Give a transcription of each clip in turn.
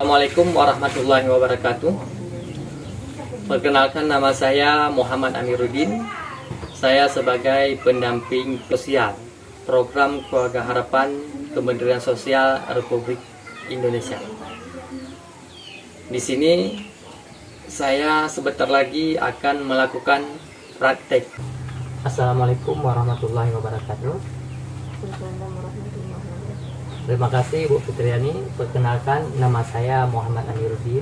Assalamualaikum warahmatullahi wabarakatuh. Perkenalkan, nama saya Muhammad Amiruddin. Saya sebagai pendamping sosial program Keluarga Harapan Kementerian Sosial Republik Indonesia. Di sini saya sebentar lagi akan melakukan praktek. Assalamualaikum warahmatullahi wabarakatuh. Terima kasih Bu Fitriani. Perkenalkan, nama saya Muhammad Amiruddin.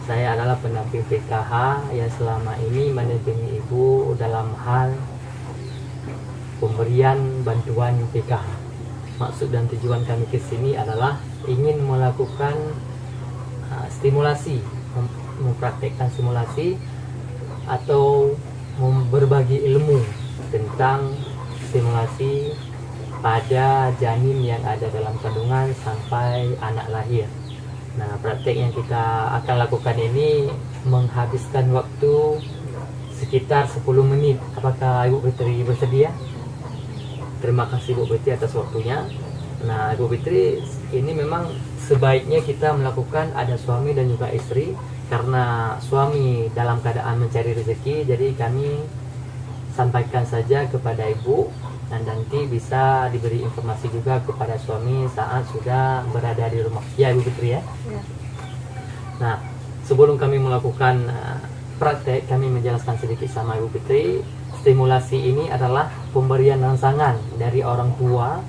Saya adalah pendamping PKH yang selama ini mendampingi Ibu dalam hal pemberian bantuan PKH. Maksud dan tujuan kami ke sini adalah ingin melakukan stimulasi, mempraktekkan simulasi atau berbagi ilmu tentang stimulasi pada janin yang ada dalam kandungan sampai anak lahir. Nah, praktek yang kita akan lakukan ini menghabiskan waktu sekitar 10 menit. Apakah Ibu Fitri bersedia? Terima kasih Bu Fitri atas waktunya. Nah, Ibu Fitri, ini memang sebaiknya kita melakukan ada suami dan juga istri, karena suami dalam keadaan mencari rezeki, jadi kami sampaikan saja kepada Ibu, dan nanti bisa diberi informasi juga kepada suami saat sudah berada di rumah. Ya, Ibu Fitri ya? Ya. Nah, sebelum kami melakukan praktek, kami menjelaskan sedikit sama Ibu Fitri. Stimulasi ini adalah pemberian rangsangan dari orang tua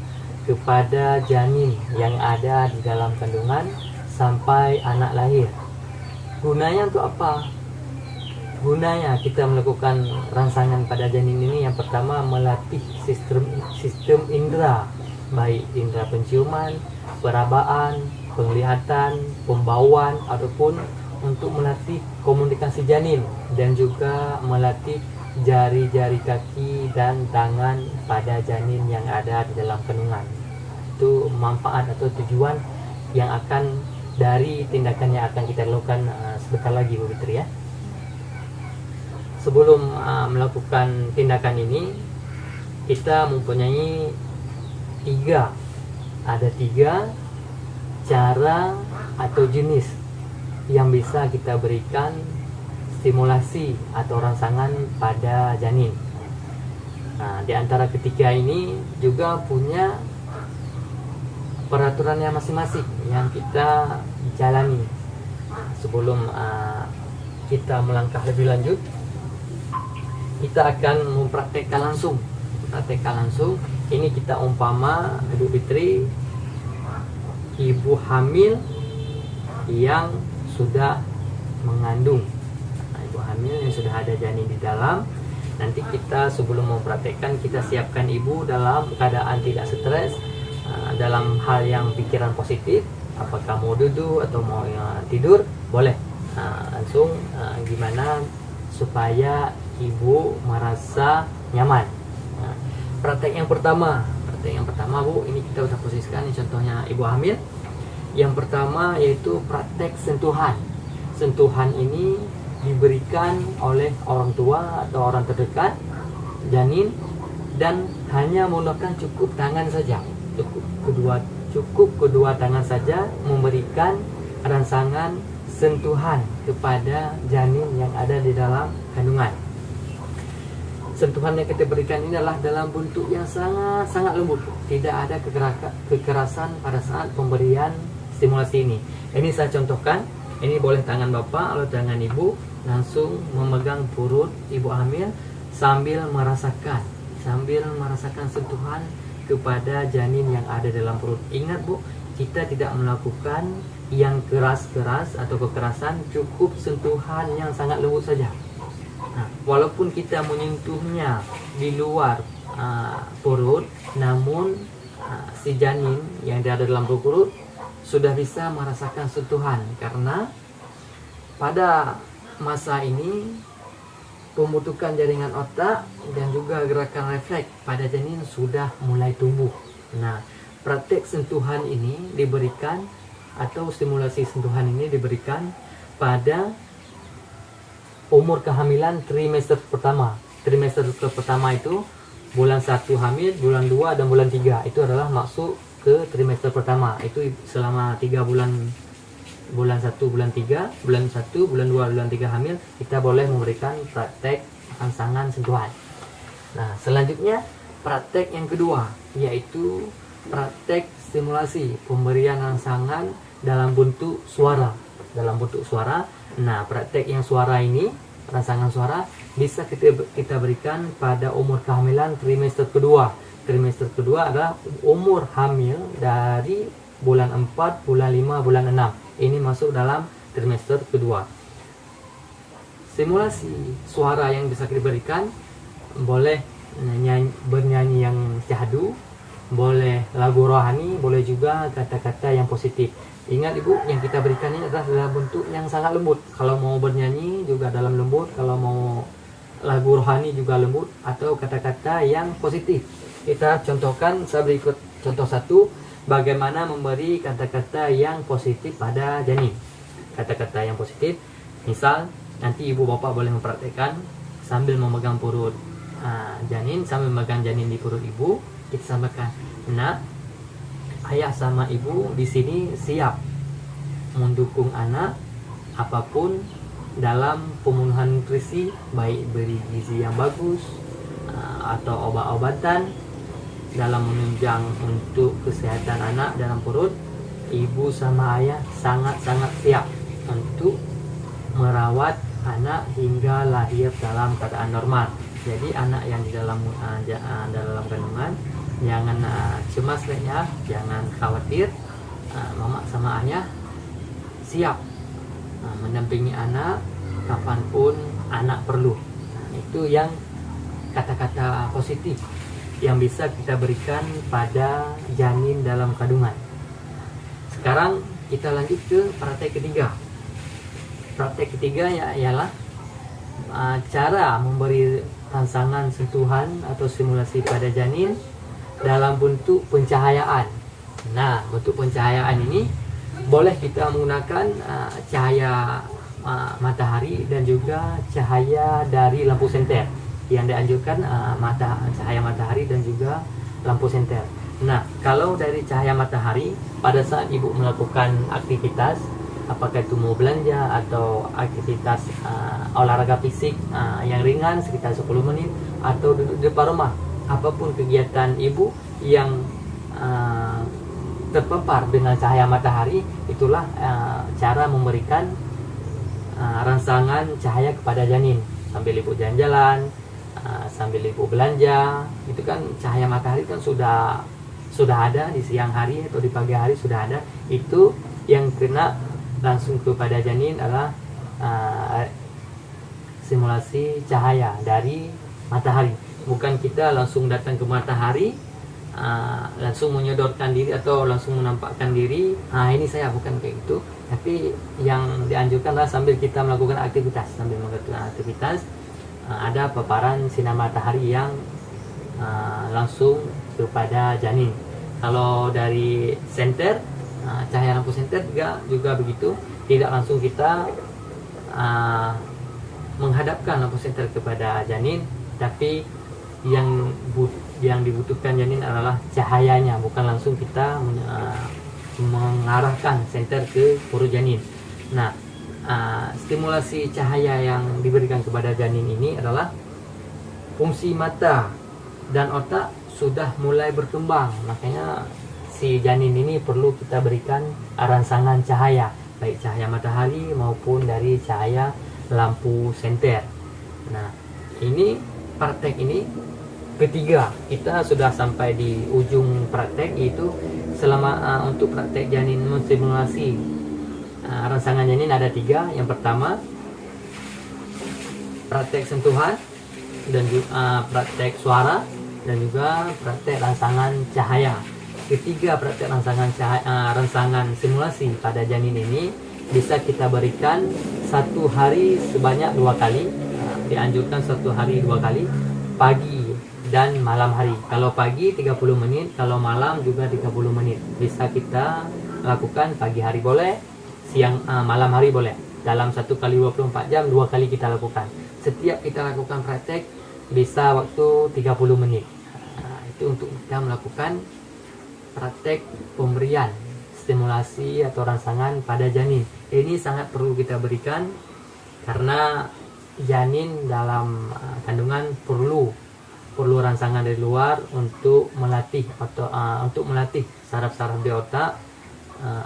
kepada janin yang ada di dalam kandungan sampai anak lahir. Gunanya untuk apa? Gunanya kita melakukan rangsangan pada janin ini, yang pertama melatih sistem indera, baik indera penciuman, perabaan, penglihatan, pembauan, ataupun untuk melatih komunikasi janin, dan juga melatih jari-jari kaki dan tangan pada janin yang ada di dalam kandungan. Itu manfaat atau tujuan yang akan dari tindakan yang akan kita lakukan sebentar lagi, Bu Fitri ya. Sebelum melakukan tindakan ini, kita mempunyai ada tiga cara atau jenis yang bisa kita berikan stimulasi atau rangsangan pada janin. Nah, di antara ketiga ini juga punya peraturannya masing-masing yang kita jalani. Sebelum kita melangkah lebih lanjut, kita akan mempraktekkan langsung. Ini kita umpama Ibu Fitri, ibu hamil yang sudah mengandung. Nah, ibu hamil yang sudah ada janin di dalam. Nanti kita sebelum mempraktekkan, kita siapkan ibu dalam keadaan tidak stres, dalam hal yang pikiran positif. Apakah mau duduk atau mau tidur, boleh. Langsung gimana supaya ibu merasa nyaman. Nah, praktek yang pertama Bu, ini kita udah posisikan, ini contohnya ibu hamil. Yang pertama yaitu praktek sentuhan. Sentuhan ini diberikan oleh orang tua atau orang terdekat janin, dan hanya menggunakan cukup tangan saja. Cukup kedua tangan saja memberikan rangsangan sentuhan kepada janin yang ada di dalam kandungan. Sentuhan yang kita berikan ini adalah dalam bentuk yang sangat lembut. Tidak ada kekerasan pada saat pemberian stimulasi ini. Ini saya contohkan. Ini boleh tangan bapak atau tangan ibu langsung memegang perut ibu hamil sambil merasakan sentuhan kepada janin yang ada dalam perut. Ingat Bu, kita tidak melakukan yang keras-keras atau kekerasan, cukup sentuhan yang sangat lembut saja. Nah, walaupun kita menyentuhnya di luar perut, namun si janin yang ada dalam perut sudah bisa merasakan sentuhan, karena pada masa ini pembentukan jaringan otak dan juga gerakan refleks pada janin sudah mulai tumbuh. Nah, praktek sentuhan ini diberikan atau stimulasi sentuhan ini diberikan pada umur kehamilan trimester pertama. Trimester pertama itu bulan 1 hamil, bulan 2 dan bulan 3. Itu adalah masuk ke trimester pertama. Itu selama 3 bulan bulan 1, bulan 3, bulan 1, bulan 2, bulan 3 hamil, kita boleh memberikan praktek rangsangan sentuhan. Nah, selanjutnya praktek yang kedua, yaitu praktek stimulasi pemberian rangsangan dalam bentuk suara. Nah, praktek yang suara ini, rangsangan suara, bisa kita berikan pada umur kehamilan trimester kedua. Trimester kedua adalah umur hamil dari bulan 4, bulan 5, bulan 6. Ini masuk dalam trimester kedua. Simulasi suara yang bisa diberikan boleh bernyanyi yang syahdu, boleh lagu rohani, boleh juga kata-kata yang positif. Ingat ibu, yang kita berikan ini adalah dalam bentuk yang sangat lembut. Kalau mau bernyanyi juga dalam lembut, kalau mau lagu rohani juga lembut, atau kata-kata yang positif. Kita contohkan, saya berikut contoh satu, bagaimana memberi kata-kata yang positif pada janin. Kata-kata yang positif, misal nanti ibu bapak boleh mempraktekkan sambil memegang perut janin, sambil memegang janin di perut ibu, kita sampaikan, "Nak, ayah sama ibu di sini siap mendukung anak apapun dalam pemenuhan nutrisi, baik beri gizi yang bagus atau obat-obatan dalam menunjang untuk kesehatan anak dalam perut. Ibu sama ayah sangat-sangat siap untuk merawat anak hingga lahir dalam keadaan normal." Jadi anak yang di dalam kandungan jangan cemas ya, jangan khawatir. Mama sama ayah siap mendampingi anak kapanpun anak perlu. Itu yang kata-kata positif yang bisa kita berikan pada janin dalam kandungan. Sekarang kita lanjut ke praktek ketiga. Praktek ketiga ialah cara memberi rangsangan sentuhan atau simulasi pada janin dalam bentuk pencahayaan. Nah, bentuk pencahayaan ini boleh kita menggunakan cahaya matahari dan juga cahaya dari lampu senter. Yang dianjurkan cahaya matahari dan juga lampu senter. Nah, kalau dari cahaya matahari, pada saat ibu melakukan aktivitas, apakah itu mau belanja atau aktivitas olahraga fisik yang ringan sekitar 10 menit, atau duduk di depan rumah, apapun kegiatan ibu yang terpapar dengan cahaya matahari, itulah cara memberikan rangsangan cahaya kepada janin. Sambil ibu jalan-jalan, sambil ibu belanja, itu kan cahaya matahari kan sudah ada di siang hari atau di pagi hari sudah ada. Itu yang kena langsung kepada janin adalah simulasi cahaya dari matahari. Bukan kita langsung datang ke matahari, langsung menyodorkan diri atau langsung menampakkan diri, ini saya, bukan kayak gitu. Tapi yang dianjurkan adalah sambil kita melakukan aktivitas, ada paparan sinar matahari yang langsung kepada janin. Kalau dari senter, cahaya lampu senter juga begitu, tidak langsung kita menghadapkan lampu senter kepada janin, tapi yang dibutuhkan janin adalah cahayanya, bukan langsung kita mengarahkan senter ke perut janin. Nah, stimulasi cahaya yang diberikan kepada janin ini adalah fungsi mata dan otak sudah mulai berkembang, makanya si janin ini perlu kita berikan rangsangan cahaya, baik cahaya matahari maupun dari cahaya lampu senter. Nah, ini praktek ini ketiga, kita sudah sampai di ujung praktek, yaitu selama untuk praktek janin menstimulasi rangsangan janin ada 3. Yang pertama praktek sentuhan, dan juga praktek suara, dan juga praktek rangsangan cahaya. Ketiga praktek rangsangan simulasi pada janin ini bisa kita berikan satu hari sebanyak 2 kali. Dianjurkan satu hari 2 kali, pagi dan malam hari. Kalau pagi 30 menit, kalau malam juga 30 menit. Bisa kita lakukan pagi hari boleh, malam hari boleh. Dalam 1 kali 24 jam 2 kali kita lakukan. Setiap kita lakukan praktek bisa waktu 30 menit. Itu untuk kita melakukan praktek pemberian stimulasi atau rangsangan pada janin. Ini sangat perlu kita berikan karena janin dalam kandungan perlu rangsangan dari luar untuk melatih atau untuk melatih saraf-saraf di otak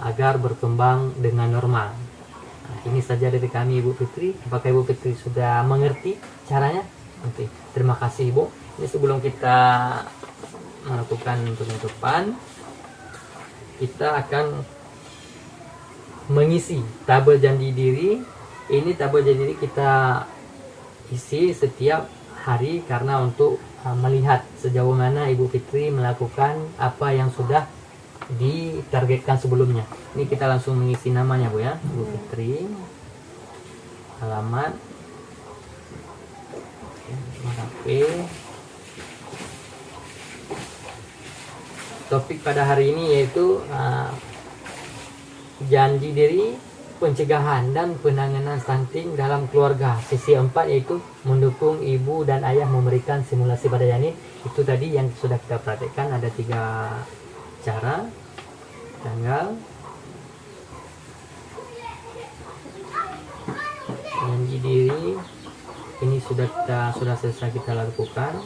agar berkembang dengan normal. Ini saja dari kami Ibu Fitri. Apakah Ibu Fitri sudah mengerti caranya? Oke, terima kasih Ibu. Ini sebelum kita melakukan penutupan, kita akan mengisi tabel janji diri. Ini tabel janji diri kita isi setiap hari karena untuk melihat sejauh mana Ibu Fitri melakukan apa yang sudah ditargetkan sebelumnya. Ini kita langsung mengisi namanya Bu ya, Ibu Fitri, alamat, HP. Topik pada hari ini yaitu janji diri, pencegahan dan penanganan stunting dalam keluarga. Sesi 4 yaitu mendukung ibu dan ayah memberikan simulasi pada janin. Itu tadi yang sudah kita perhatikan, ada 3 cara. Tanggal, janji diri, ini sudah selesai kita lakukan.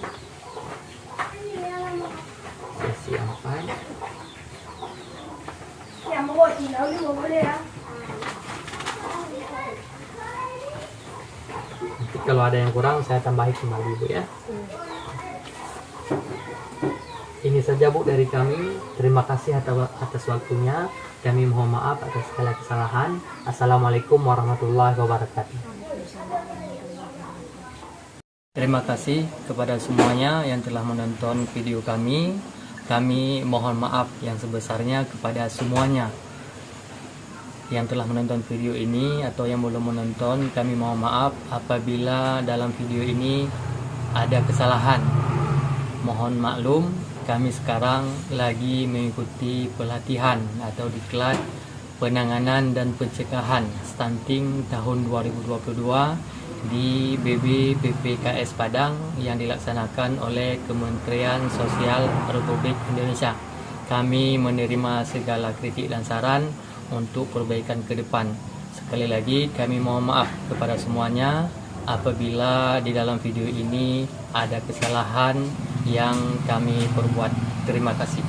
Sesi 4. Nanti kalau ada yang kurang saya tambahin kembali Bu ya. Ini saja Bu dari kami. Terima kasih atas waktunya. Kami mohon maaf atas segala kesalahan. Assalamualaikum warahmatullahi wabarakatuh. Terima kasih kepada semuanya yang telah menonton video kami. Kami mohon maaf yang sebesarnya kepada semuanya yang telah menonton video ini atau yang belum menonton. Kami mohon maaf apabila dalam video ini ada kesalahan. Mohon maklum, kami sekarang lagi mengikuti pelatihan atau diklat penanganan dan pencegahan stunting tahun 2022 di BB-PPKS Padang yang dilaksanakan oleh Kementerian Sosial Republik Indonesia. Kami menerima segala kritik dan saran untuk perbaikan ke depan. Sekali lagi kami mohon maaf kepada semuanya apabila di dalam video ini ada kesalahan yang kami perbuat. Terima kasih.